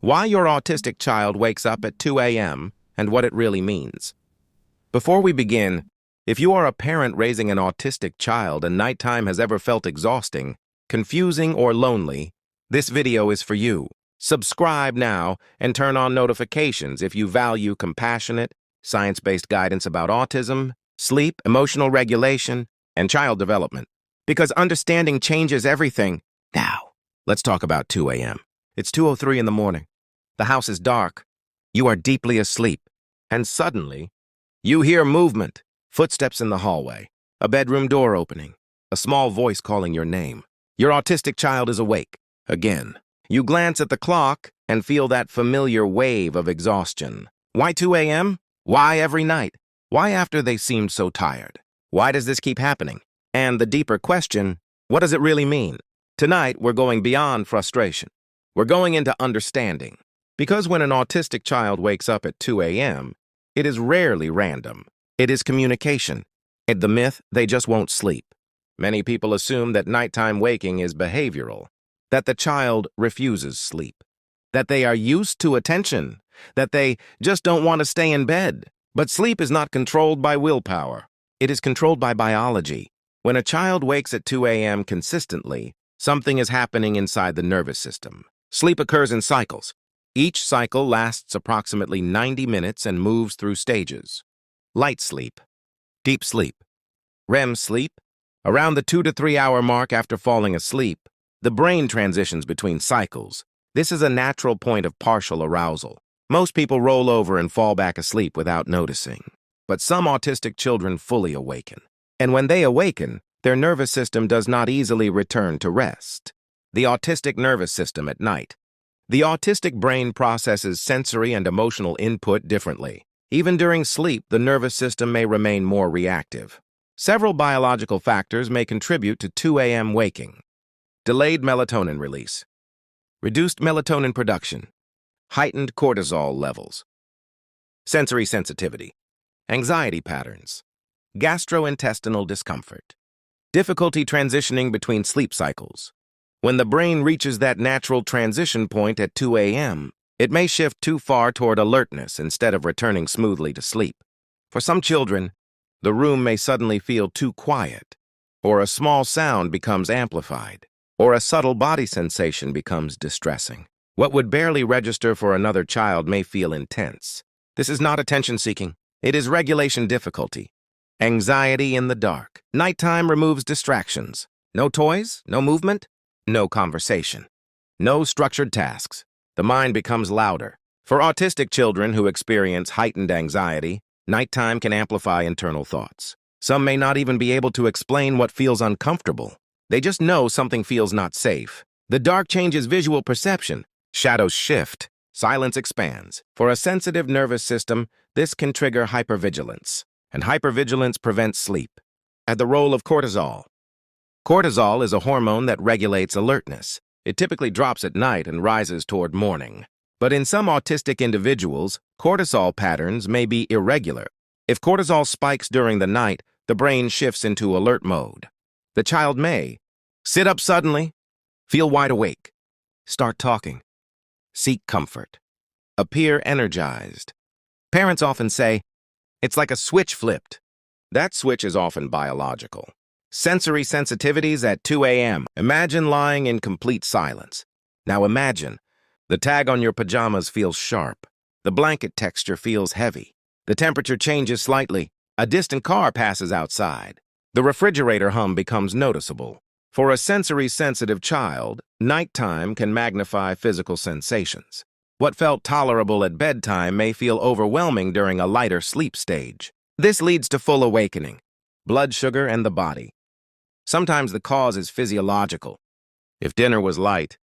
Why your autistic child wakes up at 2 a.m. and what it really means. Before we begin, if you are a parent raising an autistic child and nighttime has ever felt exhausting, confusing, or lonely, this video is for you. Subscribe now and turn on notifications if you value compassionate, science-based guidance about autism, sleep, emotional regulation, and child development. Because understanding changes everything. Now, let's talk about 2 a.m. It's 2:03 in the morning. The house is dark. You are deeply asleep. And suddenly, you hear movement, footsteps in the hallway, a bedroom door opening, a small voice calling your name. Your autistic child is awake. Again. You glance at the clock and feel that familiar wave of exhaustion. Why 2 a.m.? Why every night? Why after they seemed so tired? Why does this keep happening? And the deeper question, what does it really mean? Tonight, we're going beyond frustration. We're going into understanding. Because when an autistic child wakes up at 2 a.m., it is rarely random. It is communication. The myth, they just won't sleep. Many people assume that nighttime waking is behavioral, that the child refuses sleep, that they are used to attention, that they just don't want to stay in bed. But sleep is not controlled by willpower. It is controlled by biology. When a child wakes at 2 a.m. consistently, something is happening inside the nervous system. Sleep occurs in cycles. Each cycle lasts approximately 90 minutes and moves through stages. Light sleep, deep sleep, REM sleep. Around the 2 to 3 hour mark after falling asleep, the brain transitions between cycles. This is a natural point of partial arousal. Most people roll over and fall back asleep without noticing. But some autistic children fully awaken. And when they awaken, their nervous system does not easily return to rest. The autistic nervous system at night. The autistic brain processes sensory and emotional input differently. Even during sleep, the nervous system may remain more reactive. Several biological factors may contribute to 2 a.m. waking. Delayed melatonin release, reduced melatonin production, heightened cortisol levels, sensory sensitivity, anxiety patterns, gastrointestinal discomfort, difficulty transitioning between sleep cycles. When the brain reaches that natural transition point at 2 a.m., it may shift too far toward alertness instead of returning smoothly to sleep. For some children, the room may suddenly feel too quiet, or a small sound becomes amplified, or a subtle body sensation becomes distressing. What would barely register for another child may feel intense. This is not attention-seeking. It is regulation difficulty. Anxiety in the dark. Nighttime removes distractions. No toys, no movement, no conversation. No structured tasks. The mind becomes louder. For autistic children who experience heightened anxiety, nighttime can amplify internal thoughts. Some may not even be able to explain what feels uncomfortable. They just know something feels not safe. The dark changes visual perception. Shadows shift. Silence expands. For a sensitive nervous system, this can trigger hypervigilance. And hypervigilance prevents sleep. At the role of cortisol. Cortisol is a hormone that regulates alertness. It typically drops at night and rises toward morning. But in some autistic individuals, cortisol patterns may be irregular. If cortisol spikes during the night, the brain shifts into alert mode. The child may sit up suddenly, feel wide awake, start talking, seek comfort, appear energized. Parents often say, it's like a switch flipped. That switch is often biological. Sensory sensitivities at 2 a.m. Imagine lying in complete silence. Now imagine, the tag on your pajamas feels sharp. The blanket texture feels heavy. The temperature changes slightly. A distant car passes outside. The refrigerator hum becomes noticeable. For a sensory-sensitive child, nighttime can magnify physical sensations. What felt tolerable at bedtime may feel overwhelming during a lighter sleep stage. This leads to full awakening. Blood sugar and the body. Sometimes the cause is physiological. If dinner was light,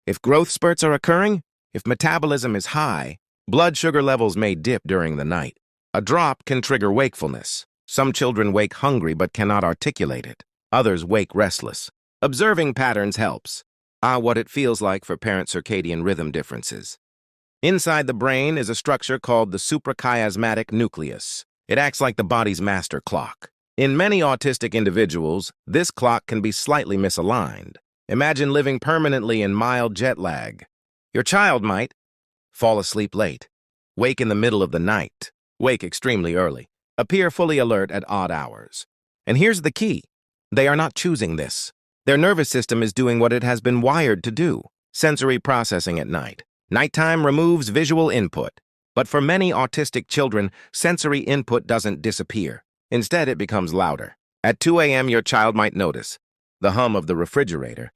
if growth spurts are occurring, if metabolism is high, blood sugar levels may dip during the night. A drop can trigger wakefulness. Some children wake hungry but cannot articulate it. Others wake restless. Observing patterns helps. What it feels like for parent circadian rhythm differences. Inside the brain is a structure called the suprachiasmatic nucleus. It acts like the body's master clock. In many autistic individuals, this clock can be slightly misaligned. Imagine living permanently in mild jet lag. Your child might fall asleep late, wake in the middle of the night, wake extremely early, appear fully alert at odd hours. And here's the key. They are not choosing this. Their nervous system is doing what it has been wired to do, sensory processing at night. Nighttime removes visual input. But for many autistic children, sensory input doesn't disappear. Instead, it becomes louder. At 2 a.m., your child might notice the hum of the refrigerator,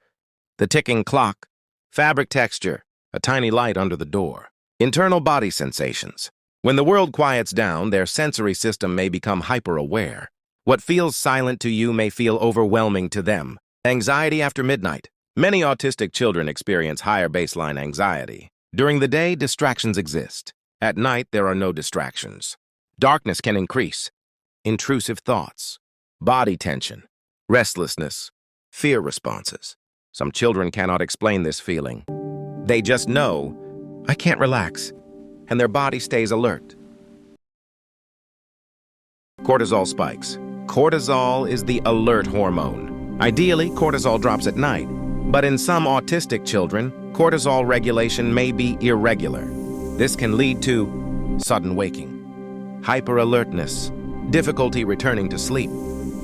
the ticking clock, fabric texture, a tiny light under the door, internal body sensations. When the world quiets down, their sensory system may become hyper-aware. What feels silent to you may feel overwhelming to them. Anxiety after midnight. Many autistic children experience higher baseline anxiety. During the day, distractions exist. At night, there are no distractions. Darkness can increase. Intrusive thoughts, body tension, restlessness, fear responses. Some children cannot explain this feeling. They just know, I can't relax, and their body stays alert. Cortisol spikes. Cortisol is the alert hormone. Ideally, cortisol drops at night, but in some autistic children, cortisol regulation may be irregular. This can lead to sudden waking, hyper-alertness, difficulty returning to sleep.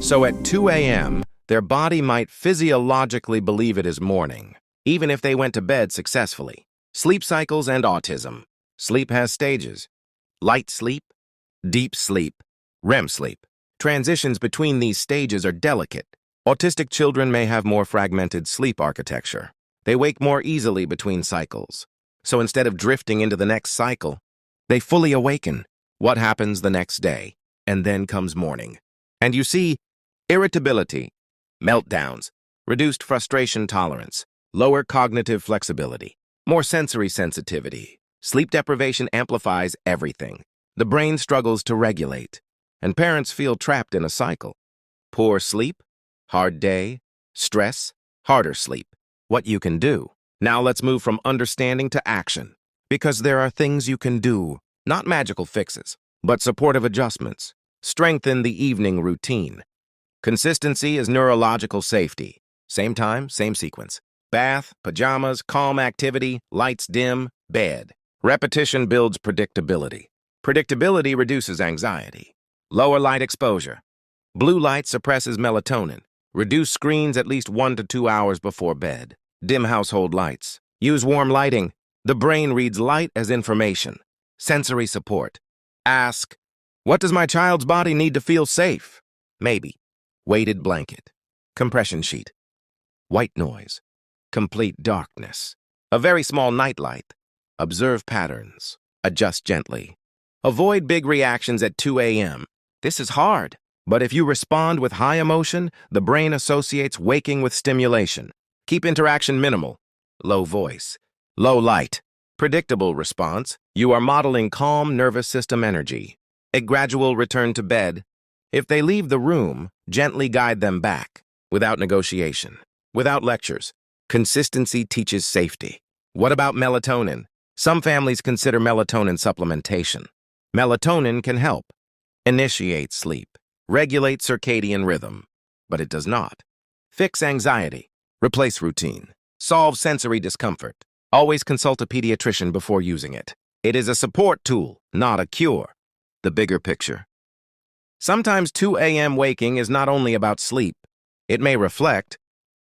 So at 2 a.m., their body might physiologically believe it is morning, even if they went to bed successfully. Sleep cycles and autism. Sleep has stages. Light sleep, deep sleep, REM sleep. Transitions between these stages are delicate. Autistic children may have more fragmented sleep architecture. They wake more easily between cycles. So instead of drifting into the next cycle, they fully awaken. What happens the next day? And then comes morning. And you see irritability, meltdowns, reduced frustration tolerance, lower cognitive flexibility, more sensory sensitivity. Sleep deprivation amplifies everything. The brain struggles to regulate, and parents feel trapped in a cycle. Poor sleep, hard day, stress, harder sleep. What you can do. Now let's move from understanding to action, because there are things you can do, not magical fixes, but supportive adjustments. Strengthen the evening routine. Consistency is neurological safety. Same time, same sequence. Bath, pajamas, calm activity, lights dim, bed. Repetition builds predictability. Predictability reduces anxiety. Lower light exposure. Blue light suppresses melatonin. Reduce screens at least 1 to 2 hours before bed. Dim household lights. Use warm lighting. The brain reads light as information. Sensory support. Ask, what does my child's body need to feel safe? Maybe. Weighted blanket. Compression sheet. White noise. Complete darkness. A very small nightlight. Observe patterns. Adjust gently. Avoid big reactions at 2 a.m. This is hard, but if you respond with high emotion, the brain associates waking with stimulation. Keep interaction minimal. Low voice. Low light. Predictable response. You are modeling calm nervous system energy. A gradual return to bed. If they leave the room, gently guide them back. Without negotiation. Without lectures. Consistency teaches safety. What about melatonin? Some families consider melatonin supplementation. Melatonin can help. Initiate sleep. Regulate circadian rhythm. But it does not. Fix anxiety. Replace routine. Solve sensory discomfort. Always consult a pediatrician before using it. It is a support tool, not a cure. The bigger picture. Sometimes 2 a.m. waking is not only about sleep. It may reflect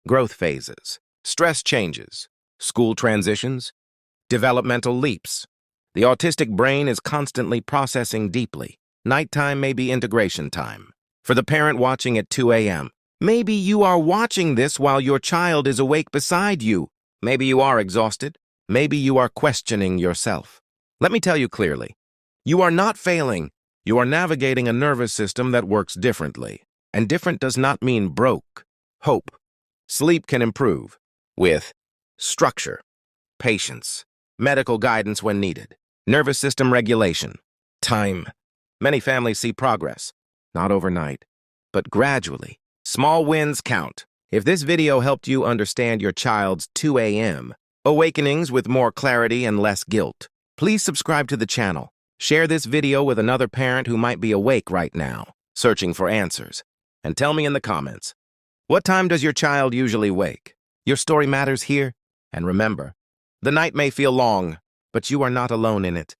growth phases, stress changes, school transitions, developmental leaps. The autistic brain is constantly processing deeply. Nighttime may be integration time. For the parent watching at 2 a.m., maybe you are watching this while your child is awake beside you. Maybe you are exhausted. Maybe you are questioning yourself. Let me tell you clearly. You are not failing. You are navigating a nervous system that works differently. And different does not mean broke. Hope. Sleep can improve with structure, patience, medical guidance when needed, nervous system regulation, time. Many families see progress, not overnight, but gradually. Small wins count. If this video helped you understand your child's 2 a.m. awakenings with more clarity and less guilt, please subscribe to the channel. Share this video with another parent who might be awake right now, searching for answers. And tell me in the comments, what time does your child usually wake? Your story matters here. And remember, the night may feel long, But you are not alone in it.